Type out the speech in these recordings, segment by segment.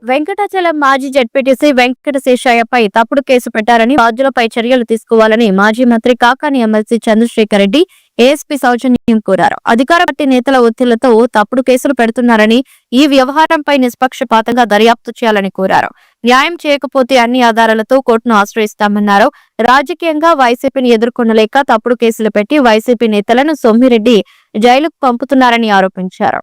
వెంకటాచలం మాజీ జెడ్పీటీసీ వెంకట శేషయ్యపై తప్పుడు కేసు పెట్టారని బాధ్యులపై చర్యలు తీసుకోవాలని మాజీ మంత్రి కాకాని ఎమ్మెల్సీ చంద్రశేఖర్ రెడ్డి ఏఎస్పీ సౌజన్యం కోరారు. అధికార పార్టీ నేతల ఒత్తిళ్లతో తప్పుడు కేసులు పెడుతున్నారని, ఈ వ్యవహారంపై నిష్పక్షపాతంగా దర్యాప్తు చేయాలని కోరారు. న్యాయం చేయకపోతే అన్ని ఆధారాలతో కోర్టును ఆశ్రయిస్తామన్నారు. రాజకీయంగా వైసీపీని ఎదుర్కొనలేక తప్పుడు కేసులు పెట్టి వైసీపీ నేతలను సోమిరెడ్డి జైలుకు పంపుతున్నారని ఆరోపించారు.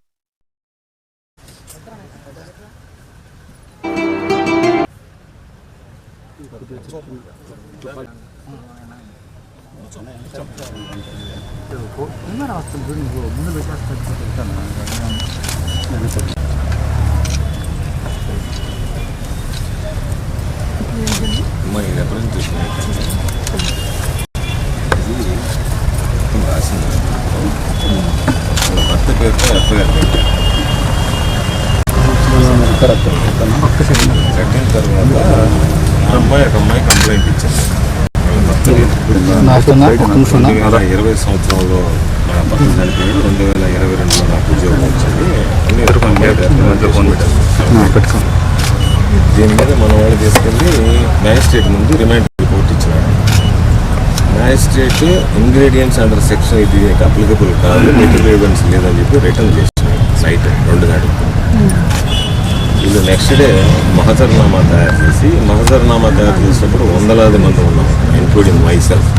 అమ్మాయి కంప్లైంట్ ఇచ్చాను. 2020 సంవత్సరంలో నా భర్త చనిపోయాడు. 2022లో నాకు ఉద్యోగం వచ్చింది. దీని మీద మన వాళ్ళు తీసుకెళ్ళి మ్యాజిస్ట్రేట్ ముందు రిమాండ్ రిపోర్ట్ ఇచ్చినాడు. మ్యాజిస్ట్రేట్ ఇంగ్రీడియంట్స్ అండర్ సెక్షన్ ఇది అప్లికబుల్ కాదు, మెటీరియల్ ఎవిడెన్స్ లేదని చెప్పి రిటర్న్ చేసినాడు నైట్ 2 గంటలకు. వీళ్ళు నెక్స్ట్ డే మహజర్నామా తయారు చేసినప్పుడు వందలాది మంది ఉన్నాం, ఇంక్లూడింగ్ మైసెల్ఫ్.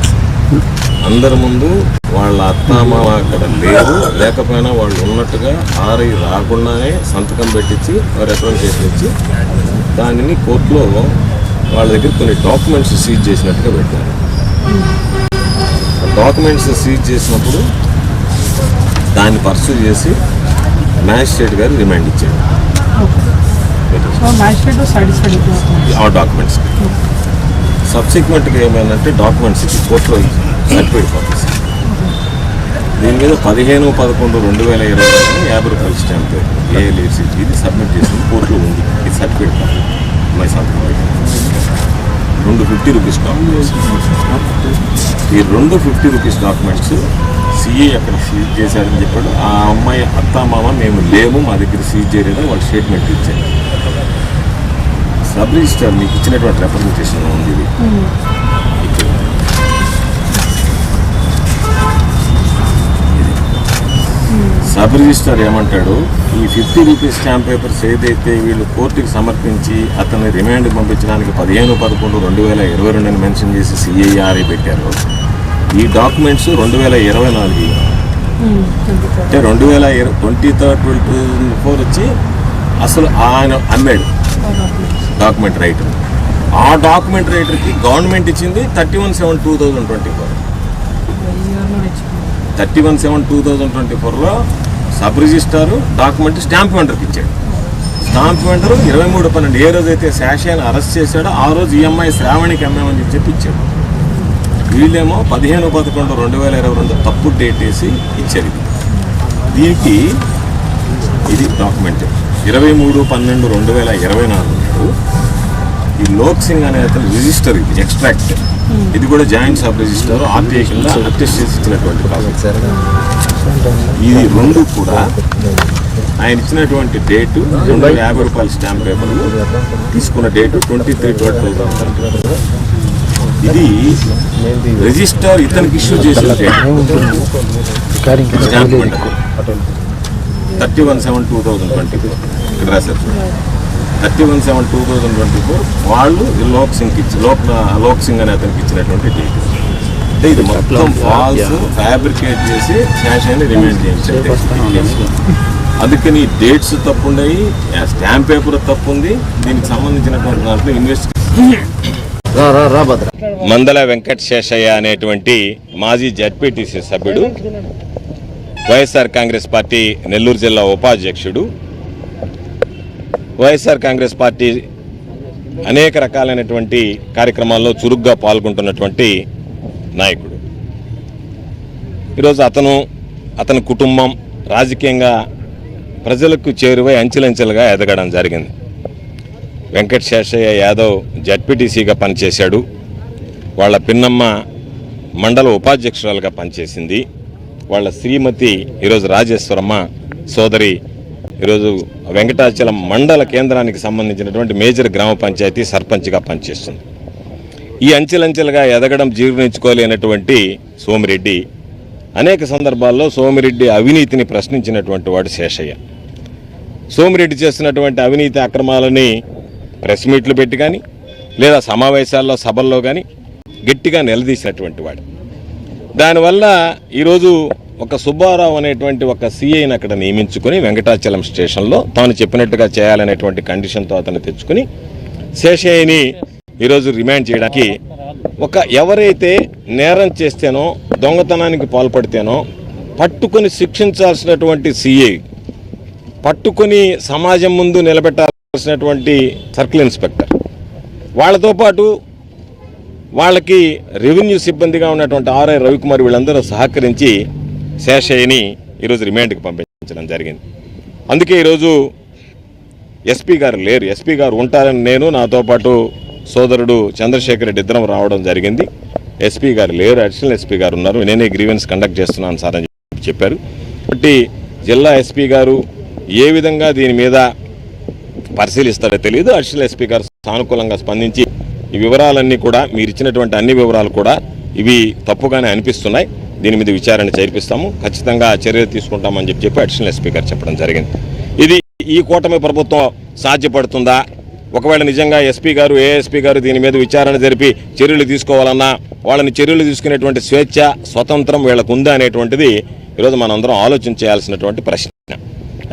అందరి ముందు వాళ్ళ అత్తామామ అక్కడ లేదు, లేకపోయినా వాళ్ళు ఉన్నట్టుగా ఆర్ఐ రాకుండానే సంతకం పెట్టించి రిప్రజెంటేషన్ ఇచ్చి దానిని కోర్టులో వాళ్ళ దగ్గర కొన్ని డాక్యుమెంట్స్ సీజ్ చేసినట్టుగా పెట్టారు. డాక్యుమెంట్స్ సీజ్ చేసినప్పుడు దాన్ని పర్సూ చేసి మ్యాజిస్ట్రేట్ గారు రిమాండ్ ఇచ్చారు ఆ డాక్యుమెంట్స్. సబ్సిక్వెంట్గా ఏమైందంటే డాక్యుమెంట్స్ కోర్టులో సర్టిఫైడ్ కాపీస్. దీని మీద 15/11/2020 ₹50 స్టాంప్ ఏఎల్ఏసీ ఇది సబ్మిట్ చేసింది, కోర్టులో ఉంది. ఇది సర్టిఫైడ్ కాపీ మై సంతకం ₹250 డాక్యుమెంట్స్. ఈ ₹250 డాక్యుమెంట్స్ సిఏ అక్కడ సీజ్ చేశారని చెప్పాడు. ఆ అమ్మాయి అత్తామామ మేము లేము, మా దగ్గర సీజ్ చేయలేదని వాళ్ళు స్టేట్మెంట్ ఇచ్చారు. సబ్ రిజిస్టర్ మీకు ఇచ్చినటువంటి రిప్రజెంటేషన్ ఉంది. ఇది సబ్ రిజిస్టర్ ఏమంటాడు, ఈ ₹50 స్టాంప్ పేపర్స్ ఏదైతే వీళ్ళు కోర్టుకి సమర్పించి అతన్ని రిమాండ్ పంపించడానికి 15/11/2022 అని మెన్షన్ చేసి సిఐఆర్ఐ పెట్టారు. ఈ డాక్యుమెంట్స్ 2024 అంటే 2023 వచ్చి అసలు ఆయన అమ్మాడు డాక్యుమెంట్ రైటర్. ఆ డాక్యుమెంట్ రైటర్కి గవర్నమెంట్ ఇచ్చింది 31/7/2024. 31/7/2024లో సబ్ రిజిస్టారు డాక్యుమెంట్ స్టాంప్ వెండర్కి ఇచ్చాడు. స్టాంప్ వెండరు 23/12 ఏ రోజైతే శాషాన్ని అరెస్ట్ చేశాడో ఆ రోజు ఈఎంఐ శ్రావణికి అమ్మామని చెప్పి ఇచ్చాడు. వీళ్ళేమో 15/11/2022 తప్పు డేట్ వేసి ఇచ్చారు. దీనికి ఇది డాక్యుమెంట్ 23/12/2024 ఈ లోక్ సింగ్ అనే అతను రిజిస్టర్, ఇది ఎక్స్ట్రాక్ట్, ఇది కూడా జాయింట్ సబ్ రిజిస్టర్ ఆర్టీఐ కింద అటెస్ట్ చేసి ఇచ్చినటువంటి కాపీ. ఇది రెండు కూడా ఆయన ఇచ్చినటువంటి డేటు ₹250 స్టాంప్ పేపర్లు తీసుకున్న డేటు 23/12/2020. ఇది రిజిస్టర్ ఇతనికి ఇష్యూ చేసిన డేట్ స్టాంప్ 31/7/2024 ఇక్కడ రాశారు. 31/7/2024 వాళ్ళు లోక్ సింగ్ అనే అతనికి ఇచ్చినటువంటి డేట్. అంటే ఇది మొత్తం ఫాల్స్ ఫ్యాబ్రికేట్ చేసి శాషాన్ని రిమైండ్ చేయించారు. అందుకని డేట్స్ తప్పు ఉన్నాయి, స్టాంప్ పేపర్ తప్పు ఉంది. దీనికి సంబంధించినటువంటి దాంట్లో ఇన్వెస్టిగేషన్ మందల వెంకట శేషయ్య అనేటువంటి మాజీ జడ్పీటీసీ సభ్యుడు, వైఎస్ఆర్ కాంగ్రెస్ పార్టీ నెల్లూరు జిల్లా ఉపాధ్యక్షుడు, వైఎస్ఆర్ కాంగ్రెస్ పార్టీ అనేక రకాలైనటువంటి కార్యక్రమాల్లో చురుగ్గా పాల్గొంటున్నటువంటి నాయకుడు. ఈరోజు అతని కుటుంబం రాజకీయంగా ప్రజలకు చేరువై అంచెలంచెలుగా ఎదగడం జరిగింది. వెంకట శేషయ్య యాదవ్ జడ్పీటీసీగా పనిచేశాడు. వాళ్ళ పిన్నమ్మ మండల ఉపాధ్యక్షురాలుగా పనిచేసింది. వాళ్ళ శ్రీమతి ఈరోజు రాజేశ్వరమ్మ సోదరి ఈరోజు వెంకటాచలం మండల కేంద్రానికి సంబంధించినటువంటి మేజర్ గ్రామ పంచాయతీ సర్పంచ్గా పనిచేస్తుంది. ఈ అంచెలంచెలుగా ఎదగడం జీర్ణించుకోలేనటువంటి సోమిరెడ్డి అనేక సందర్భాల్లో సోమిరెడ్డి అవినీతిని ప్రశ్నించినటువంటి వాడు శేషయ్య. సోమిరెడ్డి చేస్తున్నటువంటి అవినీతి అక్రమాలని ప్రెస్ మీట్లు పెట్టి కానీ లేదా సమావేశాల్లో సభల్లో కానీ గట్టిగా నిలదీసినటువంటి వాడు. దానివల్ల ఈరోజు ఒక సుబ్బారావు అనేటువంటి ఒక సిఐని అక్కడ నియమించుకొని వెంకటాచలం స్టేషన్లో తాను చెప్పినట్టుగా చేయాలనేటువంటి కండిషన్తో అతను తెచ్చుకుని శేషయ్యని ఈరోజు రిమాండ్ చేయడానికి ఎవరైతే నేరం చేస్తేనో దొంగతనానికి పాల్పడితేనో పట్టుకొని శిక్షించాల్సినటువంటి సిఐ, పట్టుకొని సమాజం ముందు నిలబెట్టాల్సినటువంటి సర్కిల్ ఇన్స్పెక్టర్, వాళ్ళతో పాటు వాళ్ళకి రెవెన్యూ సిబ్బందిగా ఉన్నటువంటి ఆర్ఐ రవికుమార్ వీళ్ళందరూ సహకరించి శేషయ్యని ఈరోజు రిమాండ్కి పంపించడం జరిగింది. అందుకే ఈరోజు ఎస్పీ గారు లేరు. ఎస్పీ గారు ఉంటారని నేను, నాతో పాటు సోదరుడు చంద్రశేఖర్ రెడ్డి ఇద్దరం రావడం జరిగింది. ఎస్పీ గారు లేరు, అడిషనల్ ఎస్పీ గారు ఉన్నారు. నేనే గ్రీవెన్స్ కండక్ట్ చేస్తున్నాను సార్ అని చెప్పారు. కాబట్టి జిల్లా ఎస్పీ గారు ఏ విధంగా దీని మీద పరిశీలిస్తారో తెలియదు. అడిషనల్ ఎస్పీ గారు సానుకూలంగా స్పందించి ఈ వివరాలన్నీ కూడా మీరు ఇచ్చినటువంటి అన్ని వివరాలు కూడా ఇవి తప్పుగానే అనిపిస్తున్నాయి, దీని మీద విచారణ చేర్పిస్తాము, ఖచ్చితంగా చర్యలు తీసుకుంటామని చెప్పి అడిషనల్ ఎస్పీ గారు చెప్పడం జరిగింది. ఇది ఈ కూటమి ప్రభుత్వం సాధ్యపడుతుందా? ఒకవేళ నిజంగా ఎస్పీ గారు, ఏఎస్పీ గారు దీని మీద విచారణ జరిపి చర్యలు తీసుకోవాలన్నా వాళ్ళని చర్యలు తీసుకునేటువంటి స్వేచ్ఛ, స్వతంత్రం వీళ్ళకు ఉందా అనేటువంటిది ఈరోజు మనందరం ఆలోచన చేయాల్సినటువంటి ప్రశ్న.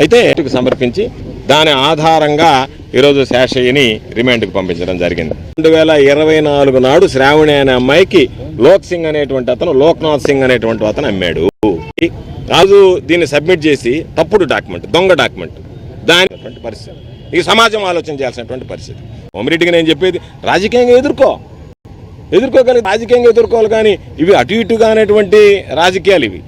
అయితే సమర్పించి దాని ఆధారంగా ఈరోజు శేషయ్యని రిమాండ్కి పంపించడం జరిగింది. 2024 నాడు శ్రావణి అనే అమ్మాయికి లోక్నాథ్ సింగ్ అనేటువంటి అతను అమ్మాడు. రాజు దీన్ని సబ్మిట్ చేసి తప్పుడు డాక్యుమెంట్, దొంగ డాక్యుమెంట్, దాని పరిస్థితి ఈ సమాజం ఆలోచన చేయాల్సినటువంటి పరిస్థితి. సోమిరెడ్డికి నేను చెప్పేది రాజకీయంగా ఎదుర్కోగలిగి రాజకీయంగా ఎదుర్కోవాలి, కానీ ఇవి అటు ఇటుగా అనేటువంటి రాజకీయాలు ఇవి.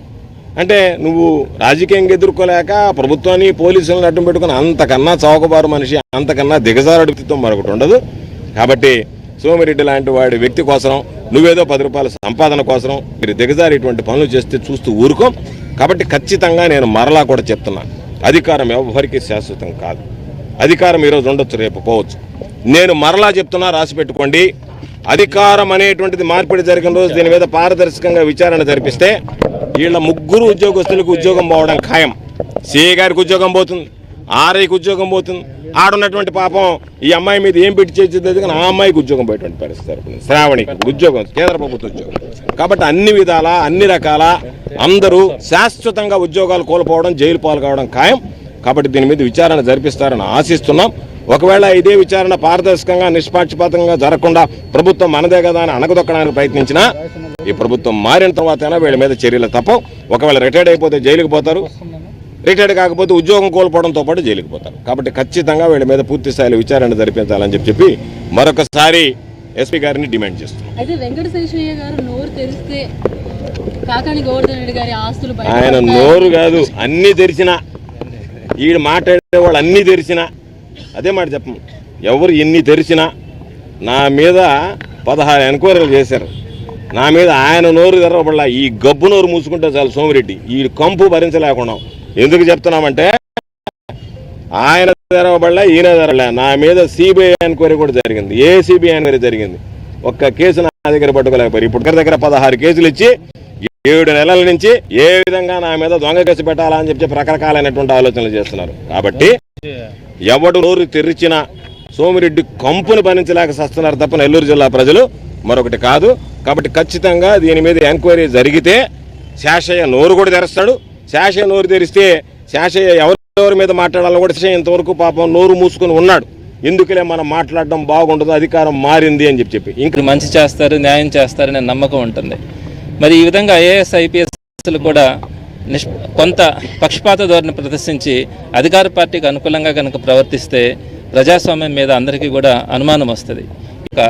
అంటే నువ్వు రాజకీయంగా ఎదుర్కోలేక ప్రభుత్వాన్ని పోలీసులను అడ్డం పెట్టుకుని అంతకన్నా చౌకబారు మనిషి, అంతకన్నా దిగజారుడు వ్యక్తిత్వం మరొకటి ఉండదు. కాబట్టి సోమిరెడ్డి లాంటి వాడి వ్యక్తి కోసం నువ్వేదో 10 రూపాయల సంపాదన కోసం మీరు దిగజారేటువంటి పనులు చేస్తే చూస్తూ ఊరుకోం. కాబట్టి ఖచ్చితంగా నేను మరలా కూడా చెప్తున్నా, అధికారం ఎవరికి శాశ్వతం కాదు. అధికారం ఈరోజు ఉండొచ్చు, రేపు పోవచ్చు. నేను మరలా చెప్తున్నా, రాసి పెట్టుకోండి, అధికారం అనేటువంటిది మార్పిడి జరిగిన రోజు దీని మీద పారదర్శకంగా విచారణ జరిపిస్తే వీళ్ళ 3 ఉద్యోగస్తులకు ఉద్యోగం పోవడం ఖాయం. సిఐ గారికి ఉద్యోగం పోతుంది, ఆర్ఐకి ఉద్యోగం పోతుంది. ఆడున్నటువంటి పాపం ఈ అమ్మాయి మీద ఏం పెట్టి చేసేది కానీ ఆ అమ్మాయికి ఉద్యోగం పోయేటువంటి పరిస్థితి, శ్రావణికి ఉద్యోగం, కేంద్ర ప్రభుత్వ ఉద్యోగం. కాబట్టి అన్ని విధాల, అన్ని రకాల అందరూ శాశ్వతంగా ఉద్యోగాలు కోల్పోవడం, జైలు పాలు కావడం ఖాయం. కాబట్టి దీని మీద విచారణ జరిపిస్తారని ఆశిస్తున్నాం. ఒకవేళ ఇదే విచారణ పారదర్శకంగా, నిష్పాక్షపాతంగా జరగకుండా ప్రభుత్వం మనదే కదా అని అణగదొక్కడానికి ప్రయత్నించినా ఈ ప్రభుత్వం మారిన తర్వాతైనా వీళ్ళ మీద చర్యలు తప్పవు. ఒకవేళ రిటైర్డ్ అయిపోతే జైలుకి పోతారు, రిటైర్డ్ కాకపోతే ఉద్యోగం కోల్పోవడంతో పాటు జైలుకి పోతారు. కాబట్టి ఖచ్చితంగా వీళ్ళ మీద పూర్తి స్థాయిలో విచారణ జరిపించాలని చెప్పి మరొకసారి ఎస్పీ గారిని డిమాండ్ చేస్తున్నాం. ఆయన నోరు కాదు, అన్నీ తెరిచినా, ఈడు మాట్లాడే వాళ్ళు అన్నీ తెరిచినా అదే మాట చెప్పము. ఎవరు ఎన్ని తెరిచినా నా మీద 16 ఎంక్వైరీలు చేశారు. నా మీద ఆయన నోరు తెరవబడలా, ఈ గబ్బు నోరు మూసుకుంటే చాలు సోమిరెడ్డి ఈ కంపు భరించలేకుండా. ఎందుకు చెప్తున్నామంటే ఆయన తెరవబడలా, ఈయన తెరవలే. నా మీద సిబిఐ ఎంక్వైరీ కూడా జరిగింది, ఏసీబీ ఎంక్వైరీ జరిగింది. ఒక్క కేసు నా దగ్గర పట్టుకోలేకపోయారు. ఇప్పుడు దగ్గర 16 కేసులు ఇచ్చి 7 నెలల నుంచి ఏ విధంగా నా మీద దొంగ కేసు పెట్టాలా అని చెప్పి రకరకాలైనటువంటి ఆలోచనలు చేస్తున్నారు. కాబట్టి ఎవడు నోరు తెరిచినా సోమిరెడ్డి కంపును భరించలేక సస్తున్నారు తప్ప నెల్లూరు జిల్లా ప్రజలు, మరొకటి కాదు. కాబట్టి ఖచ్చితంగా దీని మీద ఎంక్వైరీ జరిగితే శేషయ్య నోరు కూడా తెరుస్తాడు. శేషయ్య నోరు తెరిస్తే శేషయ్య ఎవరెవరి మీద మాట్లాడాలని కూడా శేషయ్య ఇంతవరకు పాపం నోరు మూసుకొని ఉన్నాడు. ఎందుకులే మనం మాట్లాడడం బాగుండదు, అధికారం మారింది అని చెప్పి ఇంకా మంచి చేస్తారు, న్యాయం చేస్తారనే నమ్మకం ఉంటుంది. మరి ఈ విధంగా ఐఏఎస్ ఐపీఎస్లు కూడా కొంత పక్షపాత ధోరణి ప్రదర్శించి అధికార పార్టీకి అనుకూలంగా కనుక ప్రవర్తిస్తే ప్రజాస్వామ్యం మీద అందరికీ కూడా అనుమానం వస్తుంది. ఇక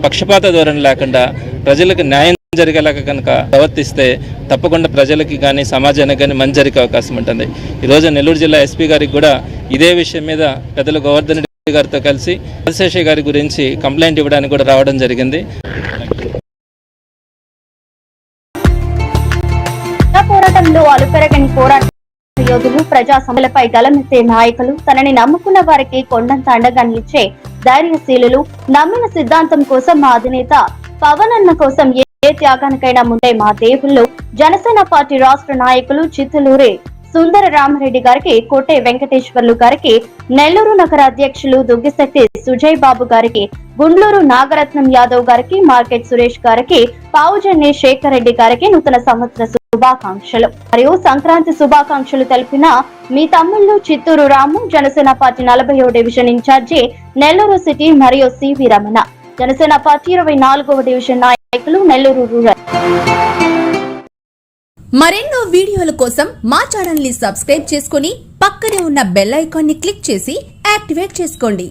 పక్షపాత ధోరణి లేకుండా ప్రజలకు న్యాయం జరిగేలాగా కనుక ప్రవర్తిస్తే తప్పకుండా ప్రజలకి కానీ సమాజానికి కానీ మంచి జరిగే అవకాశం ఉంటుంది. ఈరోజు నెల్లూరు జిల్లా ఎస్పీ గారికి కూడా ఇదే విషయం మీద పెద్దలు గోవర్ధన్ రెడ్డి గారితో కలిసి రాజశేషయ్య గారి గురించి కంప్లైంట్ ఇవ్వడానికి కూడా రావడం జరిగింది. పోరాటంలో అలుపెరగని పోరాటం యోధులు, ప్రజా సమస్యలపై గలమెత్తే నాయకులు, తనని నమ్ముకున్న వారికి కొండంత అండగా నిలిచే ధైర్యశీలులు, నమ్మిన సిద్ధాంతం కోసం మా అధినేత పవన్ అన్న కోసం ఏ త్యాగానికైనా ముందే మా దేవుళ్ళు, జనసేన పార్టీ రాష్ట్ర నాయకులు చిత్తలూరి సుందర రామరెడ్డి గారికి, కోటే వెంకటేశ్వర్లు గారికి, నెల్లూరు నగర అధ్యక్షులు దుగ్గిశెట్టి సుజయ్ బాబు గారికి, గుండ్లూరు నాగరత్నం యాదవ్ గారికి, మార్కెట్ సురేష్ గారికి, పావుజన్ని శేఖర్ రెడ్డి గారికి నూతన సంవత్సర శుభాకాంక్షలు మరియు సంక్రాంతి శుభాకాంక్షలు తెలిపిన మీ తమ్ముళ్ళు చిత్తూరు రాము, జనసేన పార్టీ 40వ డివిజన్ ఇన్ఛార్జి నెల్లూరు సిటీ మరియు సివి రమణ, జనసేన పార్టీ 24వ డివిజన్ నాయకులు నెల్లూరు రూరల్. మరెన్నో వీడియోల కోసం మా ఛానల్ ని సబ్స్క్రైబ్ చేసుకుని పక్కనే ఉన్న బెల్ ఐకాన్ ని క్లిక్ చేసి యాక్టివేట్ చేసుకోండి.